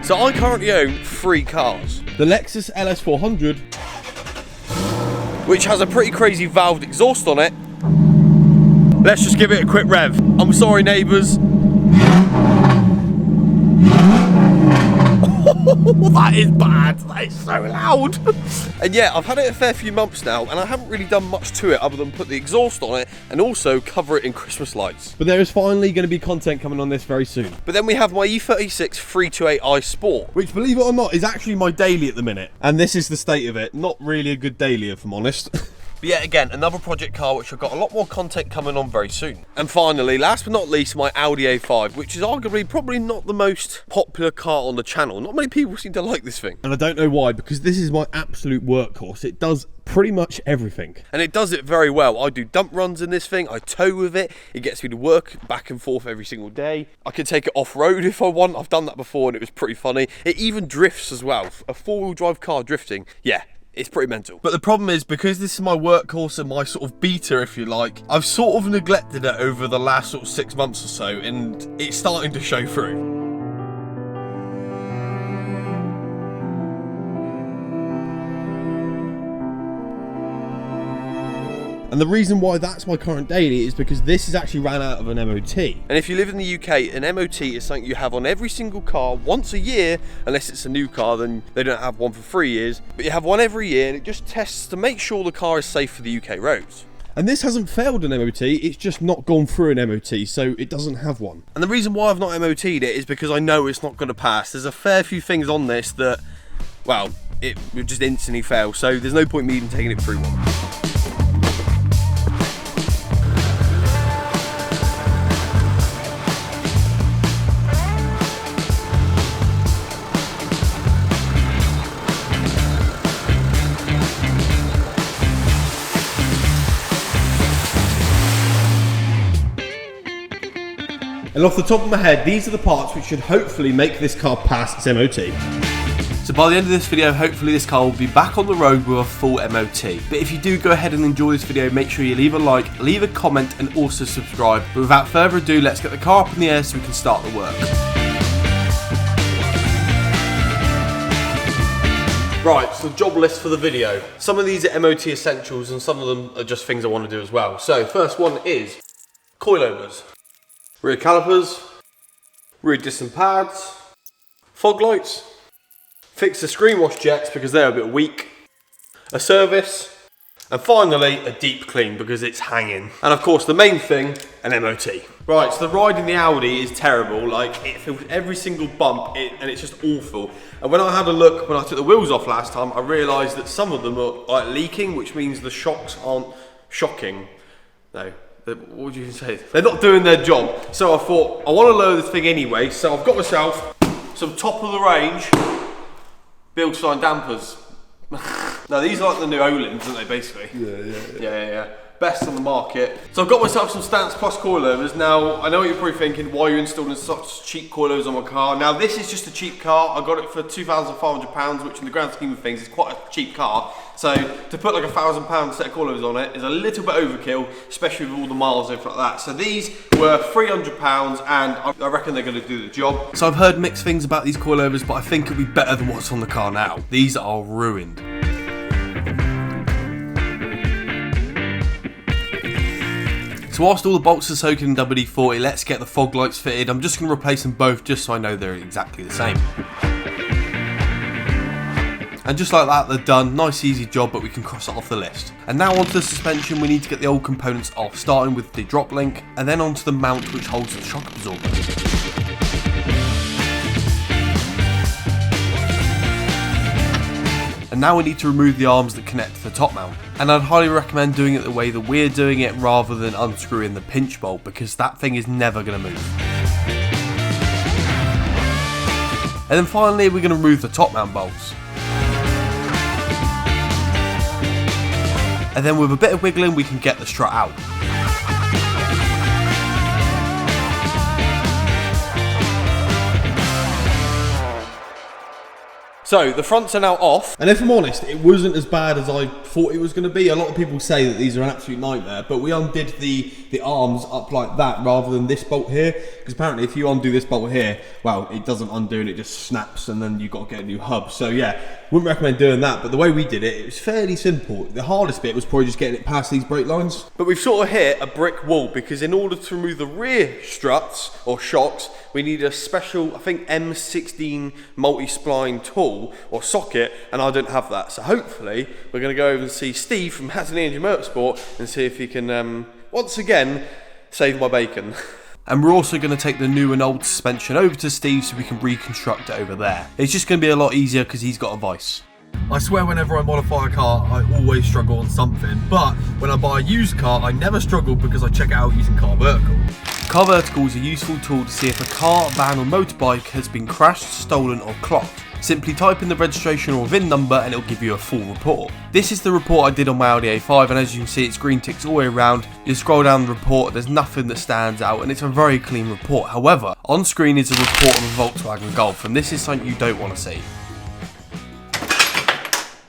So I currently own 3 cars. The Lexus LS400, which has a pretty crazy valved exhaust on it. Let's just give it a quick rev. I'm sorry, neighbours. That is bad. That is so loud. And yeah, I've had it a fair few months now, and I haven't really done much to it other than put the exhaust on it and also cover it in Christmas lights. but there is finally going to be content coming on this very soon. But then we have my E36 328i Sport. Which, believe it or not, is actually my daily at the minute. And this is the state of it. Not really a good daily, if I'm honest. But yet again, another project car which I've got a lot more content coming on very soon. And finally, last but not least, my Audi A5, which is arguably probably not the most popular car on the channel. Not many people seem to like this thing. And I don't know why, because this is my absolute workhorse. It does pretty much everything. And it does it very well. I do dump runs in this thing, I tow with it, it gets me to work back and forth every single day. I can take it off-road if I want, I've done that before and it was pretty funny. It even drifts as well. A 4-wheel drive car drifting, yeah. It's pretty mental. But the problem is, because this is my workhorse and my sort of beta, if you like, I've sort of neglected it over the last sort of 6 months or so, and it's starting to show through. And the reason why that's my current daily is because this is actually ran out of an MOT. And if you live in the UK, an MOT is something you have on every single car once a year. Unless it's a new car, then they don't have one for 3 years. But you have one every year, and it just tests to make sure the car is safe for the UK roads. And this hasn't failed an MOT, it's just not gone through an MOT, so it doesn't have one. And the reason why I've not MOT'd it is because I know it's not going to pass. There's a fair few things on this that, well, it would just instantly fail. So there's no point me even taking it through one. And off the top of my head, these are the parts which should hopefully make this car pass its MOT. So by the end of this video, hopefully this car will be back on the road with a full MOT. But if you do go ahead and enjoy this video, make sure you leave a like, leave a comment, and also subscribe. But without further ado, let's get the car up in the air so we can start the work. Right, so job list for the video. Some of these are MOT essentials and some of them are just things I want to do as well. So first one is coilovers, rear calipers, rear disc and pads, fog lights, fix the screen wash jets because they're a bit weak, a service, and finally a deep clean because it's hanging. And of course the main thing, an MOT. Right, so the ride in the Audi is terrible. Like, it feels every single bump and it's just awful. And when I had a look, when I took the wheels off last time, I realised that some of them are like leaking, which means the shocks aren't shocking. No. What would you say? They're not doing their job. So I thought, I want to lower this thing anyway, so I've got myself some top of the range build sign dampers. Now these are like the new Olins, aren't they, basically? Yeah. Best on the market. So I've got myself some Stance Plus coilovers. Now, I know what you're probably thinking, why are you installing such cheap coilovers on my car? Now this is just a cheap car. I got it for £2,500, which in the grand scheme of things is quite a cheap car. So to put like £1,000 set of coilovers on it is a little bit overkill, especially with all the miles and everything like that. So these were £300 and I reckon they're going to do the job. So I've heard mixed things about these coilovers, but I think it'll be better than what's on the car now. These are ruined. So whilst all the bolts are soaking in WD-40, let's get the fog lights fitted. I'm just going to replace them both just so I know they're exactly the same. And just like that, they're done. Nice easy job, but we can cross it off the list. And now onto the suspension, we need to get the old components off, starting with the drop link, and then onto the mount which holds the shock absorber. And now we need to remove the arms that connect to the top mount. And I'd highly recommend doing it the way that we're doing it rather than unscrewing the pinch bolt, because that thing is never going to move. And then finally we're going to remove the top mount bolts. And then with a bit of wiggling we can get the strut out. So the fronts are now off. And if I'm honest, it wasn't as bad as I thought it was going to be. A lot of people say that these are an absolute nightmare, but we undid the arms up like that rather than this bolt here, because apparently if you undo this bolt here, well, it doesn't undo and it just snaps, and then you've got to get a new hub. So yeah, wouldn't recommend doing that, but the way we did it, it was fairly simple. The hardest bit was probably just getting it past these brake lines. But we've sort of hit a brick wall, because in order to remove the rear struts or shocks, we need a special, I think, M16 multi-spline tool or socket, and I don't have that. So hopefully we're going to go over and see Steve from Hatton Engine Motorsport and see if he can, once again, save my bacon. And we're also going to take the new and old suspension over to Steve so we can reconstruct it over there. It's just going to be a lot easier because he's got a vice. I swear whenever I modify a car, I always struggle on something, but when I buy a used car, I never struggle because I check it out using Car Vertical. Car Vertical is a useful tool to see if a car, van or motorbike has been crashed, stolen or clocked. Simply type in the registration or VIN number and it'll give you a full report. This is the report I did on my Audi A5, and as you can see, it's green ticks all the way around. You scroll down the report, there's nothing that stands out, and it's a very clean report. However, on screen is a report of a Volkswagen Golf, and this is something you don't want to see.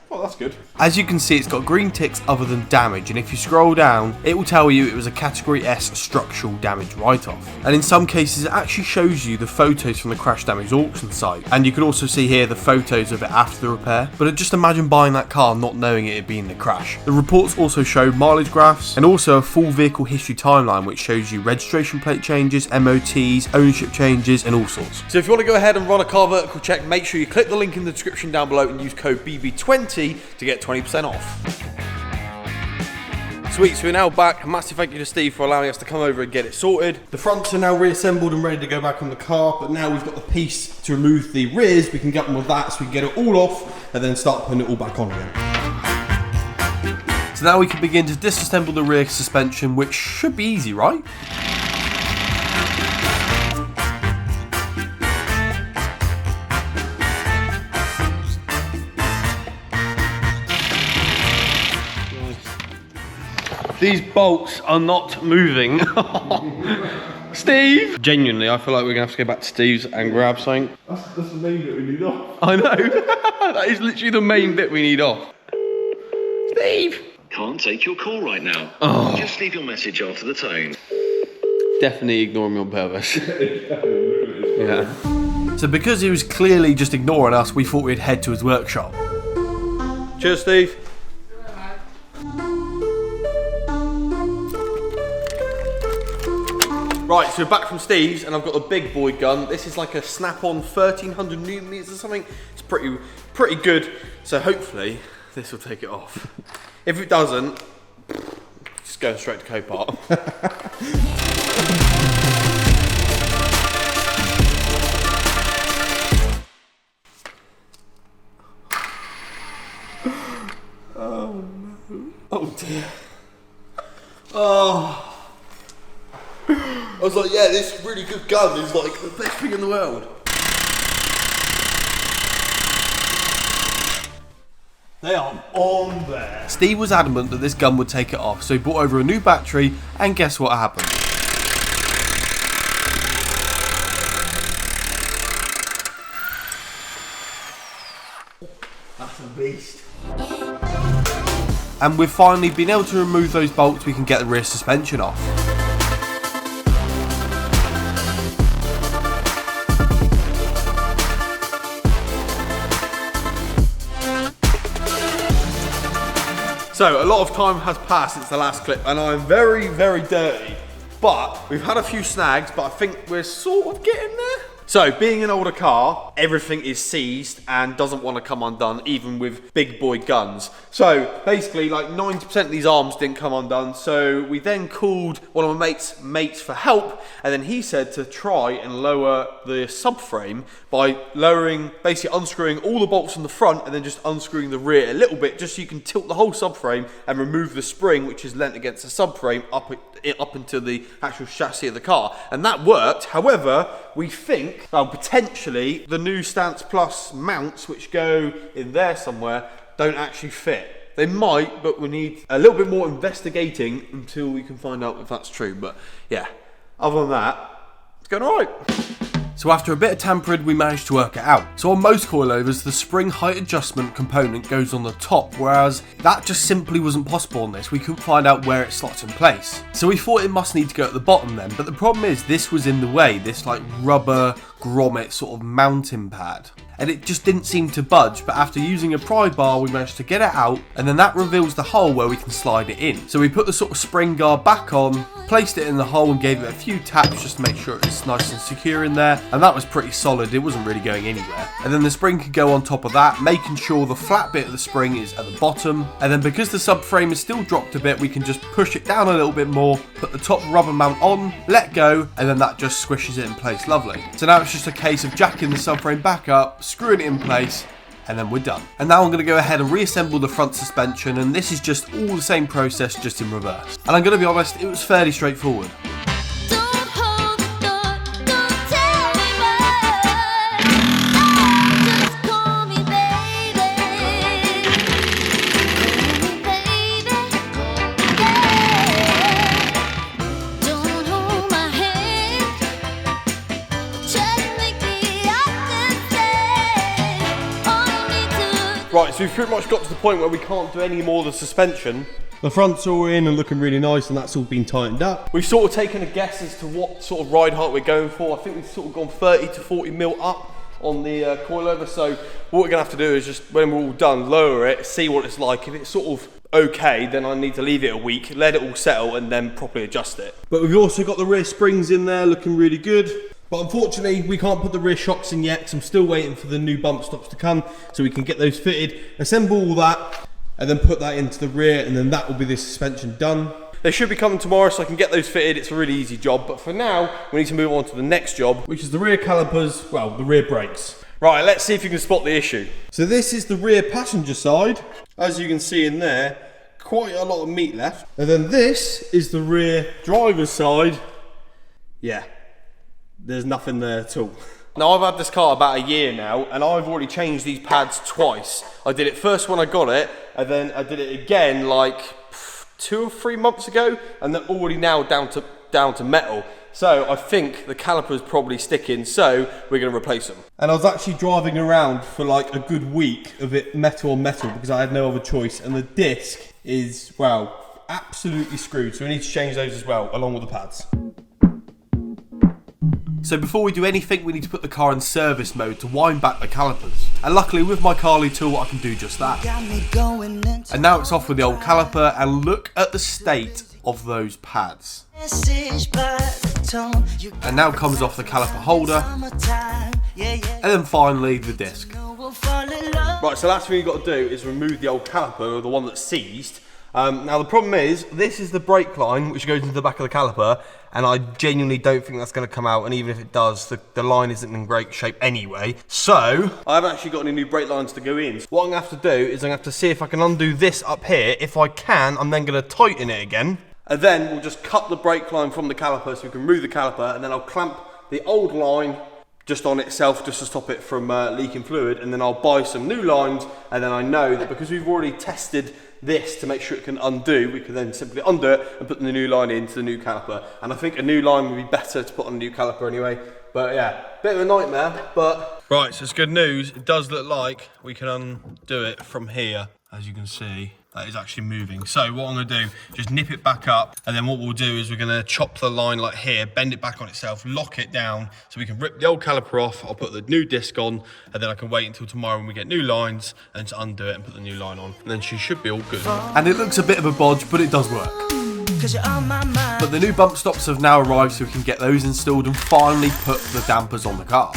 Oh, that's good. As you can see, it's got green ticks other than damage, and if you scroll down, it will tell you it was a Category S structural damage write-off. And in some cases, it actually shows you the photos from the crash damage auction site. And you can also see here the photos of it after the repair. But just imagine buying that car not knowing it had been the crash. The reports also show mileage graphs, and also a full vehicle history timeline, which shows you registration plate changes, MOTs, ownership changes, and all sorts. So if you want to go ahead and run a Car Vertical check, make sure you click the link in the description down below and use code BB20 to get 20% off. Sweet, so we're now back. A massive thank you to Steve for allowing us to come over and get it sorted. The fronts are now reassembled and ready to go back on the car, but now we've got the piece to remove the rears. We can get on with that so we can get it all off and then start putting it all back on again. So now we can begin to disassemble the rear suspension, which should be easy, right? These bolts are not moving. Steve! Genuinely, I feel like we're going to have to go back to Steve's and grab something. That's the main bit we need off. I know. That is literally the main bit we need off. Steve! Can't take your call right now. Oh. Just leave your message after the tone. Definitely ignoring me on purpose. Yeah. So because he was clearly just ignoring us, we thought we'd head to his workshop. Cheers, Steve. Right, so we're back from Steve's, and I've got a big boy gun. This is like a snap-on 1300 newton meters or something. It's pretty good. So hopefully this will take it off. If it doesn't, just go straight to Copart. Oh no! Oh dear! Oh. I was like, yeah, this really good gun is like the best thing in the world. They are on there. Steve was adamant that this gun would take it off, so he brought over a new battery, and guess what happened? That's a beast. And we've finally been able to remove those bolts. We can get the rear suspension off. So, a lot of time has passed since the last clip, and I'm very, very dirty. But we've had a few snags, but I think we're sort of getting there. So, being an older car, everything is seized and doesn't want to come undone, even with big boy guns. So, basically, like 90% of these arms didn't come undone. So, we then called one of my mates for help, and then he said to try and lower the subframe by lowering, basically unscrewing all the bolts on the front and then just unscrewing the rear a little bit, just so you can tilt the whole subframe and remove the spring, which is lent against the subframe up into the actual chassis of the car. And that worked. However, we think, well, potentially the new Stance Plus mounts, which go in there somewhere, don't actually fit. They might, but we need a little bit more investigating until we can find out if that's true. But yeah, other than that, it's going all right. So after a bit of tampering, we managed to work it out. So on most coilovers, the spring height adjustment component goes on the top, whereas that just simply wasn't possible on this. We couldn't find out where it slots in place. So we thought it must need to go at the bottom then, but the problem is this was in the way, this like rubber grommet sort of mounting pad. And it just didn't seem to budge, but after using a pry bar we managed to get it out, and then that reveals the hole where we can slide it in. So we put the sort of spring guard back on, placed it in the hole and gave it a few taps just to make sure it was nice and secure in there, and that was pretty solid, it wasn't really going anywhere. And then the spring could go on top of that, making sure the flat bit of the spring is at the bottom, and then because the subframe is still dropped a bit, we can just push it down a little bit more, put the top rubber mount on, let go, and then that just squishes it in place lovely. So now it's just a case of jacking the subframe back up, screwing it in place, and then we're done. And now I'm going to go ahead and reassemble the front suspension, and this is just all the same process, just in reverse. And I'm going to be honest, it was fairly straightforward. Right, so we've pretty much got to the point where we can't do any more of the suspension. The front's all in and looking really nice, and that's all been tightened up. We've sort of taken a guess as to what sort of ride height we're going for. I think we've sort of gone 30 to 40 mil up on the coilover. So what we're going to have to do is just, when we're all done, lower it, see what it's like. If it's sort of okay, then I need to leave it a week, let it all settle, and then properly adjust it. But we've also got the rear springs in there looking really good. But unfortunately, we can't put the rear shocks in yet because I'm still waiting for the new bump stops to come so we can get those fitted, assemble all that, and then put that into the rear, and then that will be the suspension done. They should be coming tomorrow so I can get those fitted. It's a really easy job, but for now, we need to move on to the next job, which is the rear calipers, well, the rear brakes. Right, let's see if you can spot the issue. So this is the rear passenger side. As you can see in there, quite a lot of meat left. And then this is the rear driver's side. Yeah. There's nothing there at all. Now I've had this car about a year now, and I've already changed these pads twice. I did it first when I got it, and then I did it again like 2 or 3 months ago, and they're already now down to metal. So I think the caliper's probably sticking, so we're going to replace them. And I was actually driving around for like a good week of it metal on metal because I had no other choice, and the disc is, well, absolutely screwed, so we need to change those as well, along with the pads. So before we do anything, we need to put the car in service mode to wind back the calipers. And luckily with my Carly tool, I can do just that. And now it's off with the old caliper, and look at the state of those pads. And now comes off the caliper holder. And then finally the disc. Right, so last thing you've got to do is remove the old caliper, or the one that's seized. Now the problem is, this is the brake line which goes into the back of the caliper, and I genuinely don't think that's going to come out, and even if it does, the line isn't in great shape anyway. So, I haven't actually got any new brake lines to go in. What I'm going to have to do is I'm going to have to see if I can undo this up here. If I can, I'm then going to tighten it again, and then we'll just cut the brake line from the caliper so we can remove the caliper, and then I'll clamp the old line just on itself just to stop it from leaking fluid, and then I'll buy some new lines, and then I know that because we've already tested this to make sure it can undo, we can then simply undo it and put the new line into the new caliper. And I think a new line would be better to put on a new caliper anyway. But yeah, bit of a nightmare, but... Right, so it's good news. It does look like we can undo it from here. As you can see, that is actually moving. So what I'm going to do, just nip it back up, and then what we'll do is we're going to chop the line like here, bend it back on itself, lock it down, so we can rip the old caliper off. I'll put the new disc on, and then I can wait until tomorrow when we get new lines, and to undo it and put the new line on. And then she should be all good. And it looks a bit of a bodge, but it does work. But the new bump stops have now arrived, so we can get those installed and finally put the dampers on the car.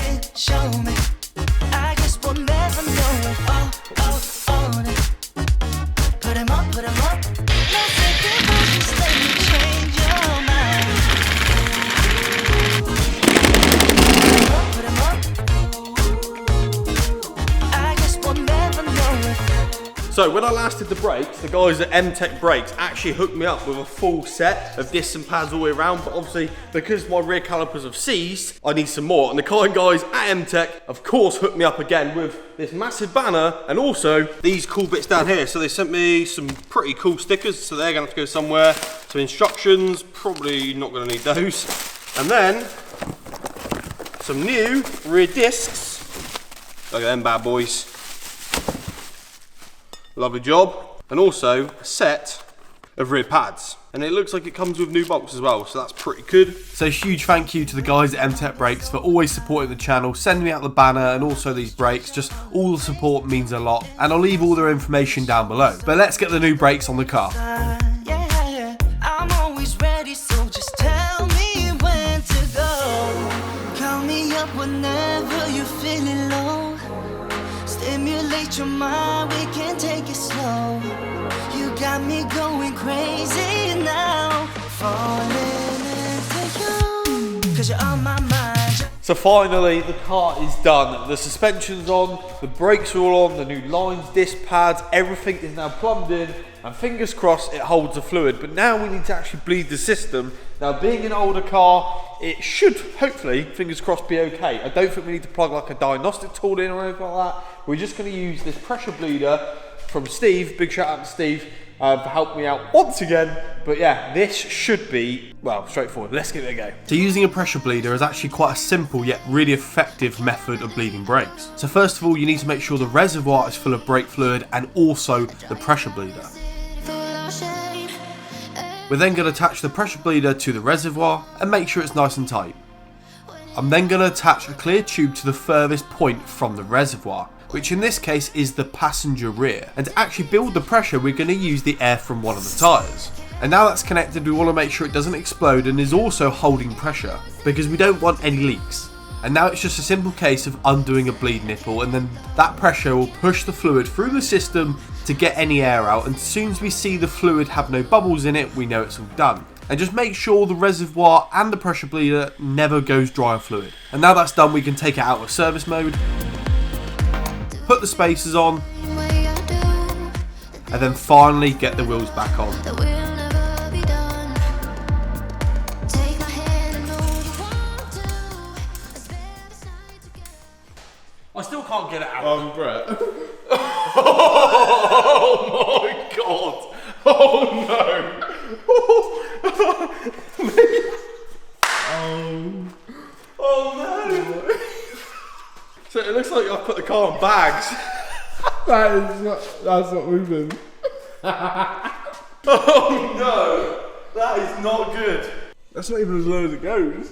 So when I last did the brakes, the guys at MTEC Brakes actually hooked me up with a full set of discs and pads all the way around, but obviously because my rear calipers have seized, I need some more. And the kind guys at MTEC, of course, hooked me up again with this massive banner and also these cool bits down here. So they sent me some pretty cool stickers, so they're gonna have to go somewhere. Some instructions, probably not gonna need those. And then some new rear discs. Look at them bad boys. Lovely job. And also a set of rear pads. And it looks like it comes with new bolts as well, so that's pretty good. So huge thank you to the guys at MTEC Brakes for always supporting the channel, sending me out the banner and also these brakes. Just all the support means a lot, and I'll leave all their information down below. But let's get the new brakes on the car. I'm always ready, so just tell me when to go. Call me up whenever you're feeling low. Stimulate your mind, we can take it slow. You got me going crazy now. Falling into you, 'cause you're on my mind. So finally, the car is done. The suspension's on, the brakes are all on, the new lines, disc pads, everything is now plumbed in, and fingers crossed it holds the fluid. But now we need to actually bleed the system. Now, being an older car, it should, hopefully, fingers crossed, be okay. I don't think we need to plug like a diagnostic tool in or anything like that. We're just going to use this pressure bleeder from Steve. Big shout out to Steve for helping me out once again. But yeah, this should be, well, straightforward. Let's give it a go. So using a pressure bleeder is actually quite a simple yet really effective method of bleeding brakes. So first of all, you need to make sure the reservoir is full of brake fluid and also the pressure bleeder. We're then going to attach the pressure bleeder to the reservoir and make sure it's nice and tight. I'm then going to attach a clear tube to the furthest point from the reservoir, which in this case is the passenger rear. And to actually build the pressure, we're going to use the air from one of the tyres. And now that's connected, we want to make sure it doesn't explode and is also holding pressure, because we don't want any leaks. And now it's just a simple case of undoing a bleed nipple, and then that pressure will push the fluid through the system to get any air out, and as soon as we see the fluid have no bubbles in it, we know it's all done. And just make sure the reservoir and the pressure bleeder never goes dry on fluid. And now that's done, we can take it out of service mode, put the spacers on, and then finally get the wheels back on. I still can't get it out. Brett. Oh my god! Oh no! Oh no! So it looks like I've put the car in bags. That's not moving. Oh no! That is not good. That's not even as low as it goes.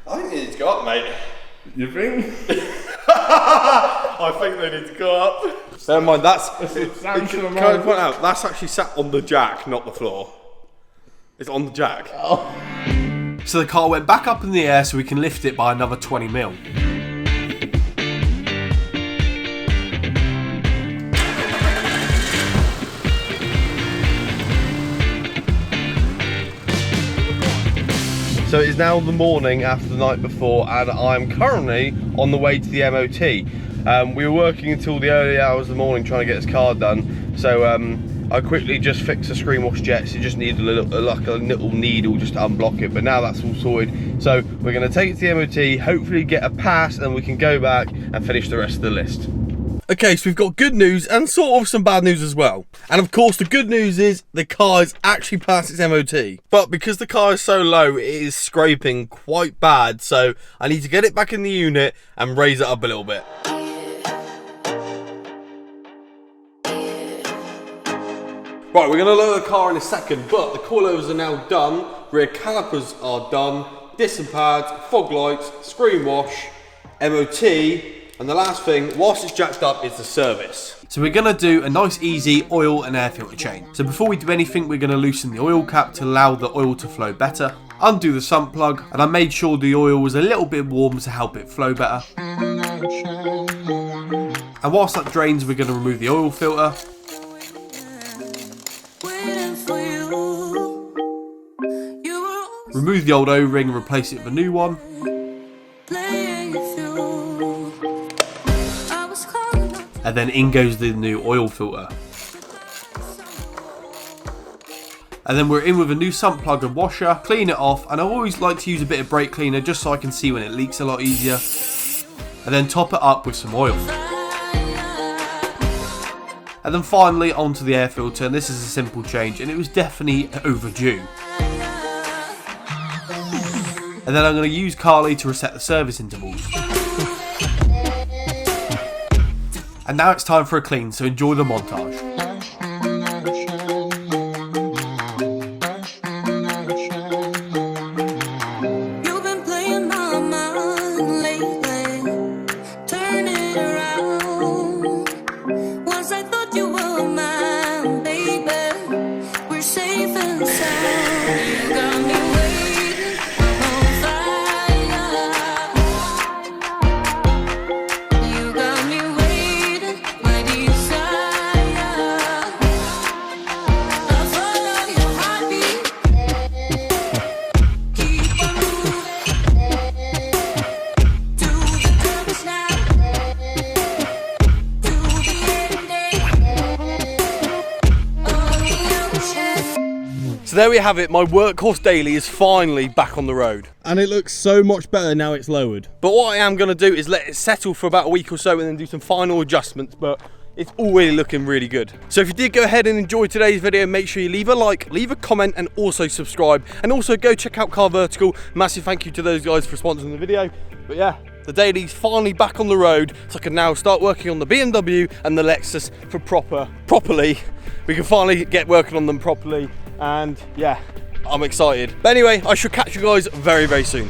I think they need to go up, mate. You think? I think they need to go up. Never mind, that's... substantial Can amount I of- point out, that's actually sat on the jack, not the floor. It's on the jack. Oh. So the car went back up in the air so we can lift it by another 20 mil. So it is now the morning after the night before, and I'm currently on the way to the MOT. We were working until the early hours of the morning trying to get this car done, so I quickly just fixed the screen wash jets. It just needed a little needle just to unblock it, but now that's all sorted. So we're going to take it to the MOT, hopefully get a pass, and we can go back and finish the rest of the list. Okay, so we've got good news and sort of some bad news as well. And of course, the good news is the car is actually past its MOT. But because the car is so low, it is scraping quite bad. So I need to get it back in the unit and raise it up a little bit. Right, we're going to lower the car in a second, but the coilovers are now done, rear calipers are done, disc and pads, fog lights, screen wash, MOT, and the last thing, whilst it's jacked up, is the service. So we're going to do a nice easy oil and air filter change. So before we do anything, we're going to loosen the oil cap to allow the oil to flow better, undo the sump plug, and I made sure the oil was a little bit warm to help it flow better. And whilst that drains, we're going to remove the oil filter. Remove the old O-ring and replace it with a new one. And then in goes the new oil filter. And then we're in with a new sump plug and washer, clean it off, and I always like to use a bit of brake cleaner just so I can see when it leaks a lot easier. And then top it up with some oil. And then finally onto the air filter, and this is a simple change, and it was definitely overdue. and then I'm going to use Carly to reset the service intervals. And now it's time for a clean, so enjoy the montage. You've been playing my mind lately, turn it around. Once I thought you were mine, baby, we're safe and sound. You got me waiting on fire. You got me waiting, my desire. I follow your heartbeat. Keep on moving to the purpose now, to the ending of the ocean. So there we have it, my workhorse daily is finally back on the road. And it looks so much better now it's lowered. But what I am going to do is let it settle for about a week or so and then do some final adjustments, but it's already looking really good. So if you did go ahead and enjoy today's video, make sure you leave a like, leave a comment, and also subscribe. And also go check out Car Vertical. Massive thank you to those guys for sponsoring the video. But yeah, the daily's finally back on the road, so I can now start working on the BMW and the Lexus for properly. We can finally get working on them properly, and yeah, I'm excited. But anyway, I shall catch you guys very, very soon.